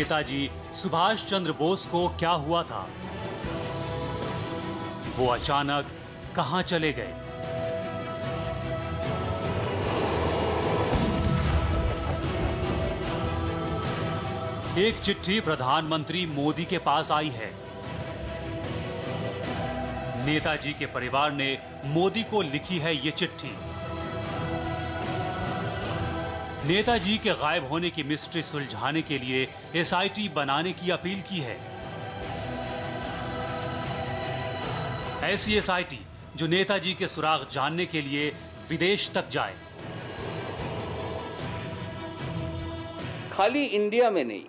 नेताजी सुभाष चंद्र बोस को क्या हुआ था? वो अचानक कहां चले गए? एक चिट्ठी प्रधानमंत्री मोदी के पास आई है। नेताजी के परिवार ने मोदी को लिखी है ये चिट्ठी। नेताजी के गायब होने की मिस्ट्री सुलझाने के लिए एसआईटी बनाने की अपील की है। ऐसी एसआईटी जो नेताजी के सुराग जानने के लिए विदेश तक जाए। खाली इंडिया में नहीं,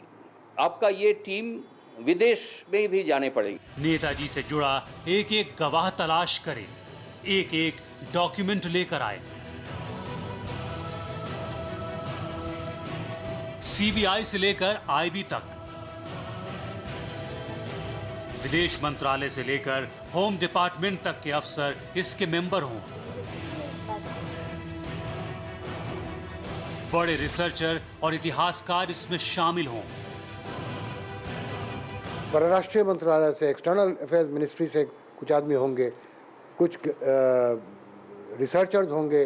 आपका ये टीम विदेश में भी जाने पड़ेगी। नेताजी से जुड़ा एक एक गवाह तलाश करे, एक एक डॉक्यूमेंट लेकर आए। सीबीआई से लेकर आईबी तक, विदेश मंत्रालय से लेकर होम डिपार्टमेंट तक के अफसर इसके मेंबर हों। बड़े रिसर्चर और इतिहासकार इसमें शामिल हों। परराष्ट्रीय मंत्रालय से, एक्सटर्नल अफेयर्स मिनिस्ट्री से कुछ आदमी होंगे, कुछ रिसर्चर्स होंगे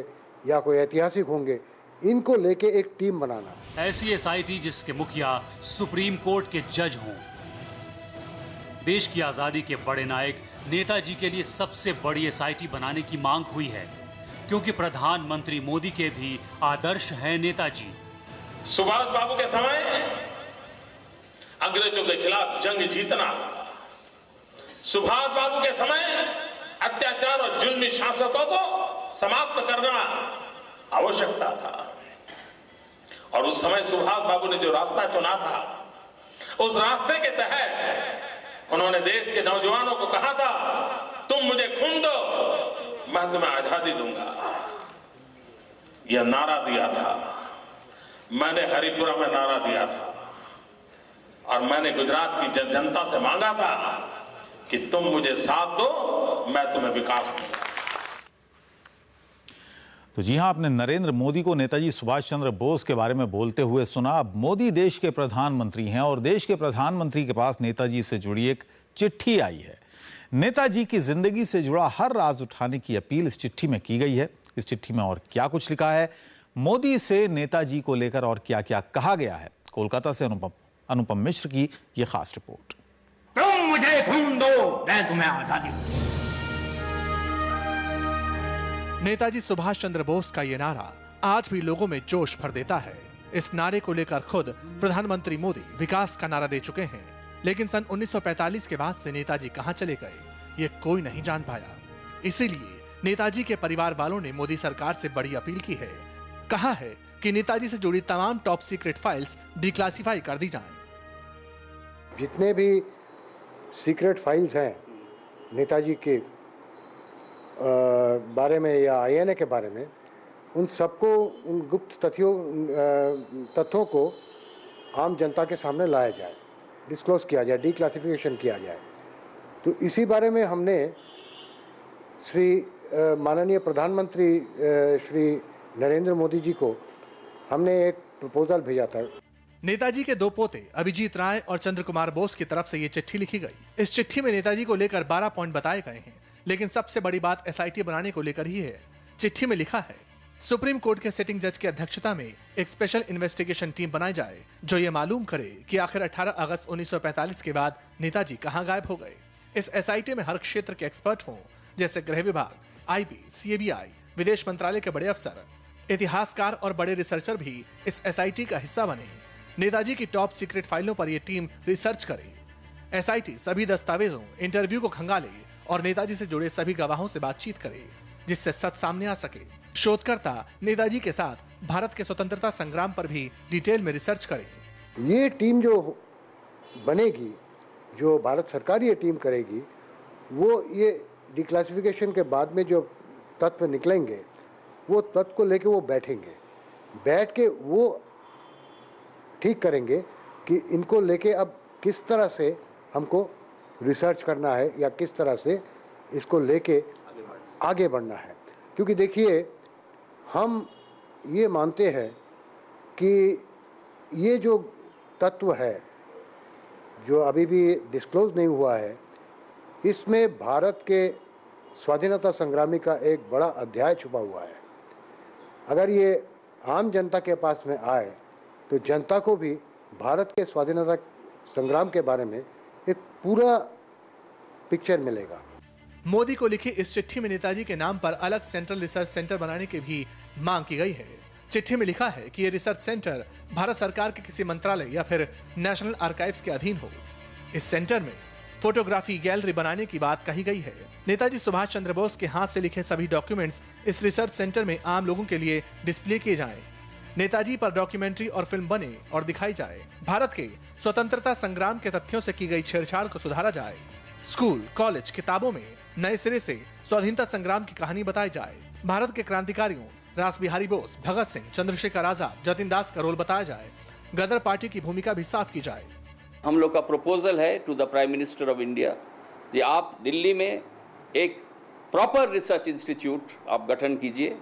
या कोई ऐतिहासिक होंगे। इनको लेके एक टीम बनाना। ऐसी एसआईटी जिसके मुखिया सुप्रीम कोर्ट के जज हों। देश की आजादी के बड़े नायक नेताजी के लिए सबसे बड़ी एसआईटी बनाने की मांग हुई है, क्योंकि प्रधानमंत्री मोदी के भी आदर्श हैं नेताजी। सुभाष बाबू के समय अंग्रेजों के खिलाफ जंग जीतना, सुभाष बाबू के समय अत्याचार और जुल्मी शासकों को समाप्त करना आवश्यकता था। और उस समय सुभाष बाबू ने जो रास्ता चुना था, उस रास्ते के तहत उन्होंने देश के नौजवानों को कहा था, तुम मुझे खून दो, मैं तुम्हें आजादी दूंगा। यह नारा दिया था। मैंने हरिपुरा में नारा दिया था और मैंने गुजरात की जनता से मांगा था कि तुम मुझे साथ दो, मैं तुम्हें विकास दूंगा। तो जी हां, आपने नरेंद्र मोदी को नेताजी सुभाष चंद्र बोस के बारे में बोलते हुए सुना। अब मोदी देश के प्रधानमंत्री हैं और देश के प्रधानमंत्री के पास नेताजी से जुड़ी एक चिट्ठी आई है। नेताजी की जिंदगी से जुड़ा हर राज उठाने की अपील इस चिट्ठी में की गई है। इस चिट्ठी में और क्या कुछ लिखा है, मोदी से नेताजी को लेकर और क्या क्या कहा गया है, कोलकाता से अनुपम मिश्र की यह खास रिपोर्ट। तुम मुझे खून दो, मैं तुम्हें आजादी दूं। नेताजी सुभाष चंद्र बोस का ये नारा आज भी लोगों में जोश भर देता है। इस नारे को लेकर खुद प्रधानमंत्री मोदी विकास का नारा दे चुके हैं, लेकिन सन 1945 के बाद से नेताजी कहां चले गए, ये कोई नहीं जान पाया। इसीलिए नेताजी के परिवार वालों ने मोदी सरकार से बड़ी अपील की है। कहा है कि नेताजी से जुड़ी तमाम टॉप सीक्रेट फाइल्स डिक्लासिफाई कर दी जाएं। जितने भी सीक्रेट फाइल्स हैं नेताजी के बारे में या आईएनए के बारे में, उन सबको, उन गुप्त तथ्यों को आम जनता के सामने लाया जाए, डिस्क्लोज किया जाए, डिक्लासिफिकेशन किया जाए। तो इसी बारे में हमने श्री माननीय प्रधानमंत्री श्री नरेंद्र मोदी जी को हमने एक प्रपोजल भेजा था। नेताजी के दो पोते अभिजीत राय और चंद्र कुमार बोस की तरफ से ये चिट्ठी लिखी गई। इस चिट्ठी में नेताजी को लेकर 12 पॉइंट बताए गए हैं, लेकिन सबसे बड़ी बात एसआईटी बनाने को लेकर ही है। चिट्ठी में लिखा है, सुप्रीम कोर्ट के सिटिंग जज की अध्यक्षता में एक स्पेशल इन्वेस्टिगेशन टीम बनाई जाए जो ये मालूम करे कि आखिर 18 अगस्त 1945 के बाद नेताजी कहां गायब हो गए। इस एसआईटी में हर क्षेत्र के एक्सपर्ट हों, जैसे गृह विभाग, आईबी, सीबीआई, विदेश मंत्रालय के बड़े अफसर, इतिहासकार और बड़े रिसर्चर भी इस एसआईटी का हिस्सा बने। नेताजी की टॉप सीक्रेट फाइलों पर यह टीम रिसर्च करे। एसआईटी सभी दस्तावेजों, इंटरव्यू को खंगाले और नेताजी से जुड़े सभी गवाहों से बातचीत करे, जिससे सच सामने आ सके। शोधकर्ता नेताजी के साथ भारत के स्वतंत्रता संग्राम पर भी डिटेल में रिसर्च करे। ये टीम जो बनेगी, जो भारत सरकार ये टीम करेगी, वो ये डिक्लासिफिकेशन के बाद में जो तत्व निकलेंगे, वो तत्व को लेके वो बैठेंगे, बैठ के वो ठीक करेंगे कि इनको लेके अब किस तरह से हमको रिसर्च करना है या किस तरह से इसको लेके आगे बढ़ना है। क्योंकि देखिए, हम ये मानते हैं कि ये जो तत्व है जो अभी भी डिस्क्लोज नहीं हुआ है, इसमें भारत के स्वाधीनता संग्रामी का एक बड़ा अध्याय छुपा हुआ है। अगर ये आम जनता के पास में आए तो जनता को भी भारत के स्वाधीनता संग्राम के बारे में एक पूरा पिक्चर मिलेगा। मोदी को लिखी इस चिट्ठी में नेताजी के नाम पर अलग सेंट्रल रिसर्च सेंटर बनाने की भी मांग की गई है। चिट्ठी में लिखा है कि यह रिसर्च सेंटर भारत सरकार के किसी मंत्रालय या फिर नेशनल आर्काइव्स के अधीन हो। इस सेंटर में फोटोग्राफी गैलरी बनाने की बात कही गई है। नेताजी सुभाष चंद्र बोस के हाथ से लिखे सभी डॉक्यूमेंट्स इस रिसर्च सेंटर में आम लोगों के लिए डिस्प्ले किए जाएं। नेताजी पर डॉक्यूमेंट्री और फिल्म बने और दिखाई जाए। भारत के स्वतंत्रता संग्राम के तथ्यों से की गई छेड़छाड़ को सुधारा जाए। स्कूल, कॉलेज, किताबों में नए सिरे से स्वाधीनता संग्राम की कहानी बताई जाए। भारत के क्रांतिकारियों रास बिहारी बोस, भगत सिंह, चंद्रशेखर आजाद, जतिन दास का रोल बताया जाए। गदर पार्टी की भूमिका भी साफ की जाए। हम लोग का प्रपोजल है to the prime minister of India कि आप दिल्ली में एक प्रॉपर रिसर्च इंस्टीट्यूट आप गठन कीजिए।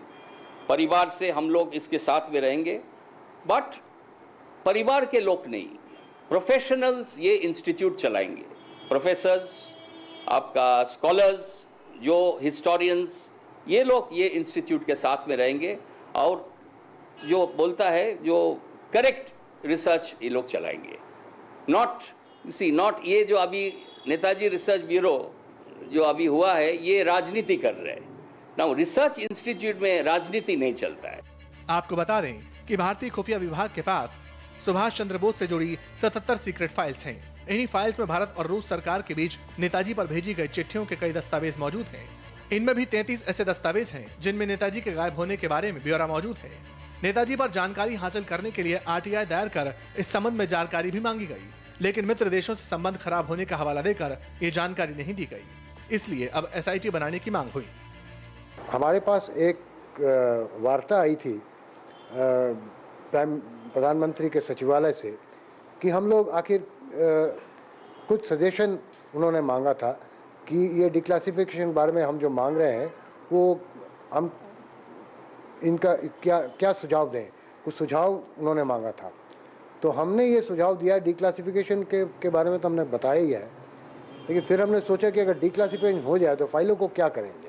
परिवार से हम लोग इसके साथ में रहेंगे, बट परिवार के लोग नहीं, प्रोफेशनल्स ये इंस्टीट्यूट चलाएंगे। प्रोफेसर्स, आपका स्कॉलर्स, जो हिस्टोरियंस, ये लोग ये इंस्टीट्यूट के साथ में रहेंगे और जो बोलता है जो करेक्ट रिसर्च ये लोग चलाएंगे। नॉट ये जो अभी नेताजी रिसर्च ब्यूरो जो अभी हुआ है ये राजनीति कर रहे हैं। ना, रिसर्च इंस्टीट्यूट में राजनीति नहीं चलता है। आपको बता दें कि भारतीय खुफिया विभाग के पास सुभाष चंद्र बोस से जुड़ी 77 सीक्रेट फाइल्स हैं। इन्हीं फाइल्स में भारत और रूस सरकार के बीच नेताजी पर भेजी गई चिट्ठियों के कई दस्तावेज मौजूद हैं। इनमें भी 33 ऐसे दस्तावेज हैं जिनमें नेताजी के गायब होने के बारे में ब्यौरा मौजूद है। नेताजी पर जानकारी हासिल करने के लिए आरटीआई दायर कर इस संबंध में जानकारी भी मांगी गई, लेकिन मित्र देशों से संबंध खराब होने का हवाला देकर ये जानकारी नहीं दी गई। इसलिए अब एसआईटी बनाने की मांग हुई। हमारे पास एक वार्ता आई थी प्रधानमंत्री के सचिवालय से कि हम लोग आखिर कुछ सजेशन उन्होंने मांगा था कि ये डिक्लासिफिकेशन बारे में हम जो मांग रहे हैं वो हम इनका क्या सुझाव दें। कुछ सुझाव उन्होंने मांगा था, तो हमने ये सुझाव दिया। डिक्लासिफिकेशन के बारे में तो हमने बताया ही है, लेकिन फिर हमने सोचा कि अगर डिक्लासिफिकेशन हो जाए तो फाइलों को क्या करेंगे,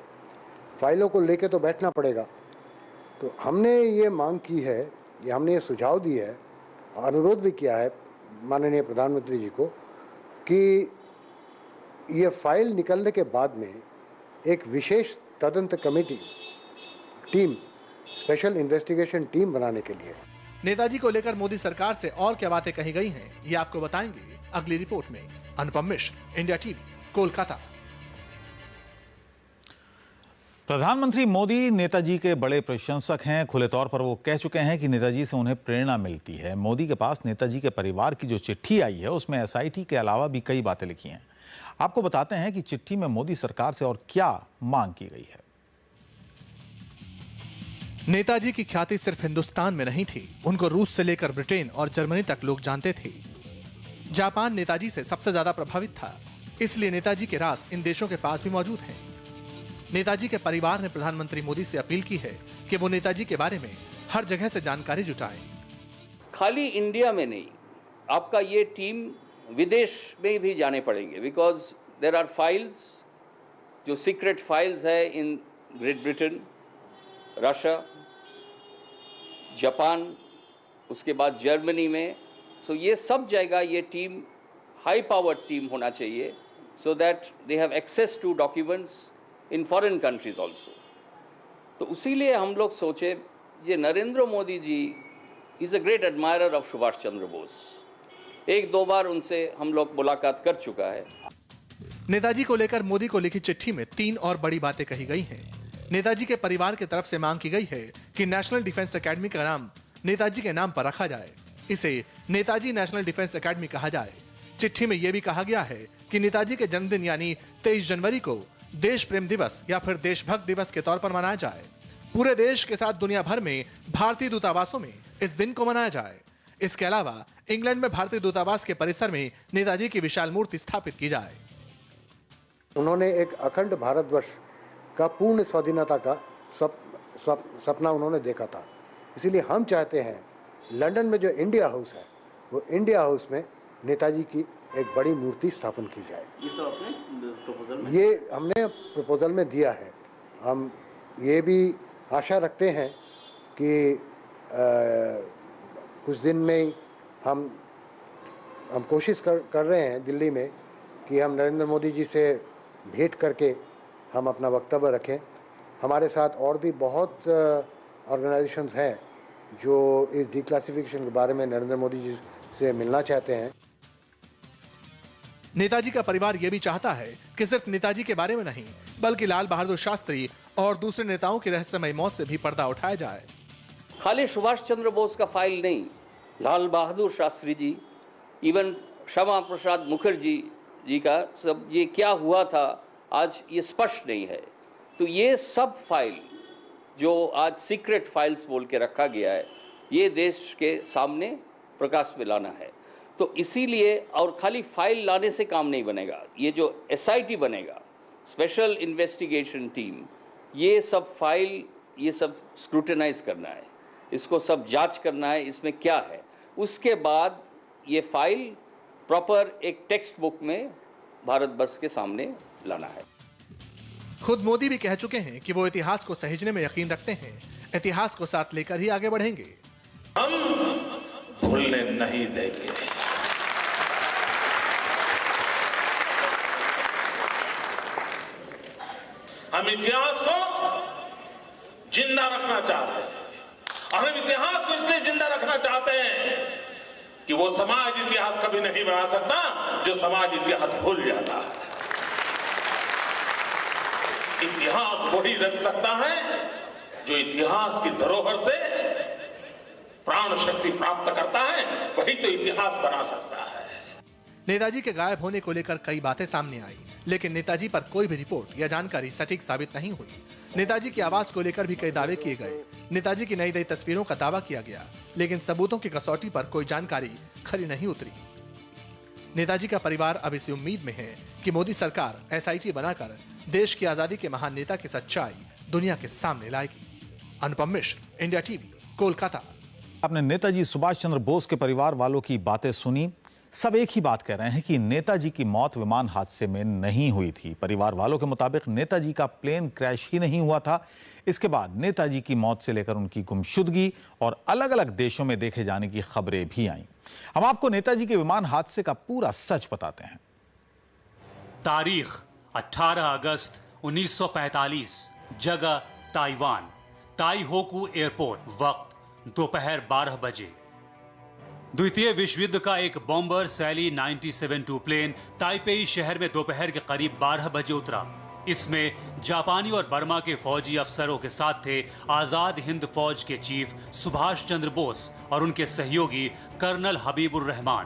फाइलों को लेके तो बैठना पड़ेगा। तो हमने ये मांग की है, ये हमने ये सुझाव दी है, अनुरोध भी किया है माननीय प्रधानमंत्री जी को कि ये फाइल निकलने के बाद में एक विशेष तदंत committee team, special investigation team बनाने के लिए। नेताजी को लेकर मोदी सरकार से और क्या बातें कही गई हैं, ये आपको बताएंगे अगली रिपोर्ट में। Anupam Mishra, India TV, Kolkata. प्रधानमंत्री मोदी नेताजी के बड़े प्रशंसक हैं। खुले तौर पर वो कह चुके हैं कि नेताजी से उन्हें प्रेरणा मिलती है। मोदी के पास नेताजी के परिवार की जो चिट्ठी आई है उसमें एसआईटी के अलावा भी कई बातें लिखी हैं। आपको बताते हैं कि चिट्ठी में मोदी सरकार से और क्या मांग की गई है। नेताजी की ख्याति सिर्फ हिंदुस्तान में नहीं थी, उनको रूस से लेकर ब्रिटेन और जर्मनी तक लोग जानते थे। जापान नेताजी से सबसे ज्यादा प्रभावित था, इसलिए नेताजी के राज इन देशों के पास भी मौजूद हैं। नेताजी के परिवार ने प्रधानमंत्री मोदी से अपील की है कि वो नेताजी के बारे में हर जगह से जानकारी जुटाएं। खाली इंडिया में नहीं, आपका ये टीम विदेश में भी जाने पड़ेंगे, बिकॉज देर आर फाइल्स जो सीक्रेट फाइल्स है in great Britain, Russia, Japan, उसके बाद जर्मनी में। सो ये सब जगह ये टीम हाई पावर टीम होना चाहिए, so that they have access to documents in foreign countries also. तो उसीलिए हम लोग सोचे ये Narendra Modi ji is a great admirer of Subhash Chandra Bose. एक दो बार उनसे हम लोग मुलाकात कर चुका है। नेताजी को लेकर मोदी को लिखी चिट्ठी में 3 और बड़ी बातें कही गई हैं। नेताजी के परिवार की तरफ से मांग की गई है कि नेशनल डिफेंस एकेडमी का नाम नेताजी के नाम पर रखा जाए, इसे नेताजी नेशनल डिफेंस एकेडमी कहा जाए। चिट्ठी में यह भी कहा गया है कि नेताजी के जन्मदिन यानी 23 जनवरी को देश प्रेम दिवस या फिर देशभक्त दिवस के तौर पर मनाया जाए। पूरे देश के साथ दुनिया भर में भारतीय दूतावासों में इस दिन को मनाया जाए। इसके अलावा इंग्लैंड में भारतीय दूतावास के परिसर में नेताजी की विशाल मूर्ति स्थापित की जाए। उन्होंने एक अखंड भारतवर्ष का पूर्ण स्वाधीनता का सपना उन्होंने देखा था। इसीलिए हम चाहते हैं लंदन में जो इंडिया हाउस है वो इंडिया हाउस में नेताजी की एक बड़ी मूर्ति स्थापन की जाए। ये सब अपने प्रपोजल में ये हमने प्रपोजल में दिया है। हम ये भी आशा रखते हैं कि कुछ दिन में ही हम कोशिश कर रहे हैं दिल्ली में कि हम नरेंद्र मोदी जी से भेंट करके हम अपना वक्तव्य रखें। हमारे साथ और भी बहुत ऑर्गेनाइजेशंस हैं जो इस डिक्लासिफिकेशन के बारे में नरेंद्र मोदी जी से मिलना चाहते हैं। नेताजी का परिवार यह भी चाहता है कि सिर्फ नेताजी के बारे में नहीं बल्कि लाल बहादुर शास्त्री और दूसरे नेताओं की रहस्यमय मौत से भी पर्दा उठाया जाए। खाली सुभाष चंद्र बोस का फाइल नहीं, लाल बहादुर शास्त्री जी, इवन श्यामा प्रसाद मुखर्जी जी का सब ये क्या हुआ था आज ये स्पष्ट नहीं है। तो ये सब फाइल जो आज सीक्रेट फाइल्स बोल के रखा गया है, ये देश के सामने प्रकाश में लाना है। तो इसीलिए, और खाली फाइल लाने से काम नहीं बनेगा। ये जो SIT बनेगा, स्पेशल इन्वेस्टिगेशन टीम, ये सब फाइल, ये सब स्क्रूटिनाइज करना है, इसको सब जांच करना है इसमें क्या है। उसके बाद ये फाइल प्रॉपर एक टेक्स्ट बुक में भारत वर्ष के सामने लाना है। खुद मोदी भी कह चुके हैं कि वो इतिहास को सहेजने में यकीन रखते हैं, इतिहास को साथ लेकर ही आगे बढ़ेंगे। हम भूलने नहीं देंगे। हम इतिहास को जिंदा रखना चाहते हैं और हम इतिहास को इसलिए जिंदा रखना चाहते हैं कि वो समाज इतिहास कभी नहीं बना सकता जो समाज इतिहास भूल जाता है। इतिहास वही रच सकता है जो इतिहास की धरोहर से प्राण शक्ति प्राप्त करता है, वही तो इतिहास बना सकता है। नेताजी के गायब होने को लेकर कई बातें सामने आई, लेकिन नेताजी पर कोई भी रिपोर्ट या जानकारी सटीक साबित नहीं हुई। नेताजी की आवाज को लेकर भी कई दावे किए गए। नेताजी की नई तस्वीरों का दावा किया गया, लेकिन सबूतों की कसौटी पर कोई जानकारी खरी नहीं उतरी। नेताजी का परिवार अब इसी उम्मीद में है कि मोदी सरकार SIT बनाकर देश की आजादी के महान नेता की सच्चाई दुनिया के सामने लाएगी। Anupam Mishra, India TV, Kolkata. आपने नेताजी सुभाष चंद्र बोस के परिवार वालों की बातें सुनी। सब एक ही बात कह रहे हैं कि नेताजी की मौत विमान हादसे में नहीं हुई थी। परिवार वालों के मुताबिक नेताजी का प्लेन क्रैश ही नहीं हुआ था। इसके बाद नेताजी की मौत से लेकर उनकी गुमशुदगी और अलग अलग देशों में देखे जाने की खबरें भी आईं। हम आपको नेताजी के विमान हादसे का पूरा सच बताते हैं। तारीख 18 अगस्त 1945, जगह ताइवान, ताइहोकू एयरपोर्ट, वक्त दोपहर 12 बजे। द्वितीय विश्व युद्ध का एक बॉम्बर सैली 972 प्लेन ताइपेई शहर में दोपहर के करीब 12 बजे उतरा। इसमें जापानी और बर्मा के फौजी अफसरों के साथ थे आजाद हिंद फौज के चीफ सुभाष चंद्र बोस और उनके सहयोगी कर्नल हबीबुर रहमान।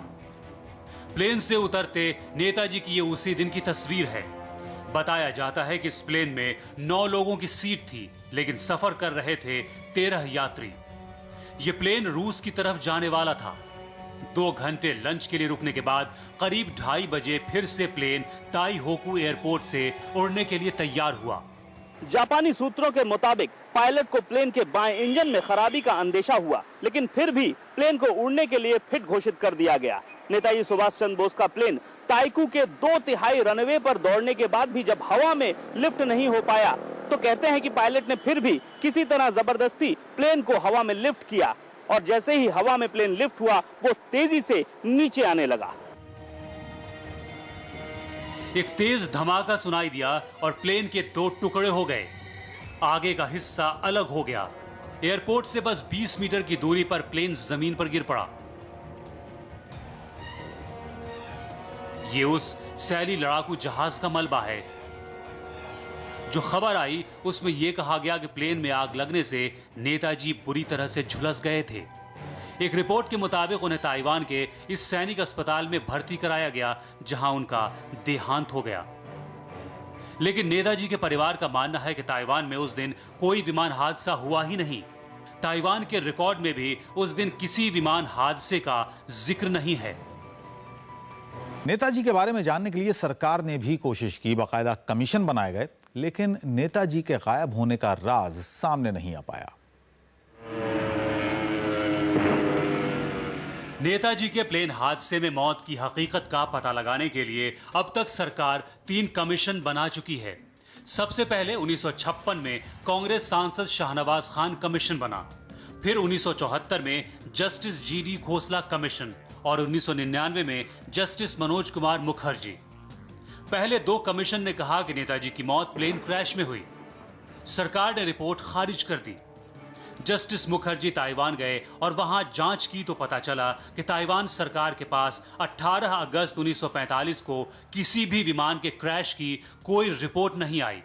प्लेन से उतरते नेताजी की ये उसी दिन की तस्वीर है। बताया जाता है कि इस प्लेन में 9 लोगों की सीट थी, लेकिन सफर कर रहे थे 13 यात्री। ये प्लेन रूस की तरफ जाने वाला था। 2 घंटे लंच के लिए रुकने के बाद करीब 2:30 बजे फिर से प्लेन ताइहोकू एयरपोर्ट से उड़ने के लिए तैयार हुआ। जापानी सूत्रों के मुताबिक पायलट को प्लेन के बाएं इंजन में खराबी का अंदेशा हुआ, लेकिन फिर भी प्लेन को उड़ने के लिए फिट घोषित कर दिया गया। नेताजी सुभाष चंद्र बोस का प्लेन ताइकू के 2/3 रनवे पर दौड़ने के बाद भी जब हवा में लिफ्ट नहीं हो पाया तो कहते हैं कि पायलट ने फिर भी किसी तरह जबरदस्ती प्लेन को हवा में लिफ्ट किया और जैसे ही हवा में प्लेन लिफ्ट हुआ वो तेजी से नीचे आने लगा। एक तेज धमाका सुनाई दिया और प्लेन के 2 टुकड़े हो गए। आगे का हिस्सा अलग हो गया। एयरपोर्ट से बस 20 मीटर की दूरी पर प्लेन जमीन पर गिर पड़ा। ये उस सैली लड़ाकू जहाज का मलबा है। जो खबर आई उसमें यह कहा गया कि प्लेन में आग लगने से नेताजी बुरी तरह से झुलस गए थे। एक रिपोर्ट के मुताबिक उन्हें ताइवान के इस सैनिक अस्पताल में भर्ती कराया गया, जहां उनका देहांत हो गया। लेकिन नेताजी के परिवार का मानना है कि ताइवान में उस दिन कोई विमान हादसा हुआ ही नहीं। ताइवान के रिकॉर्ड में भी उस दिन किसी विमान हादसे का जिक्र नहीं है। नेताजी के बारे में जानने के लिए सरकार ने भी कोशिश की, बाकायदा कमीशन बनाए गए, लेकिन नेताजी के गायब होने का राज सामने नहीं आ पाया। नेताजी के प्लेन हादसे में मौत की हकीकत का पता लगाने के लिए अब तक सरकार 3 कमीशन बना चुकी है। सबसे पहले 1956 में कांग्रेस सांसद शाहनवाज खान कमीशन बना, फिर 1974 में जस्टिस जीडी खोसला कमीशन और 1999 में जस्टिस मनोज कुमार मुखर्जी। पहले 2 कमीशन ने कहा कि नेताजी की मौत प्लेन क्रैश में हुई। सरकार ने रिपोर्ट खारिज कर दी। जस्टिस मुखर्जी ताइवान गए और वहां जांच की तो पता चला कि ताइवान सरकार के पास 18 अगस्त 1945 को किसी भी विमान के क्रैश की कोई रिपोर्ट नहीं आई।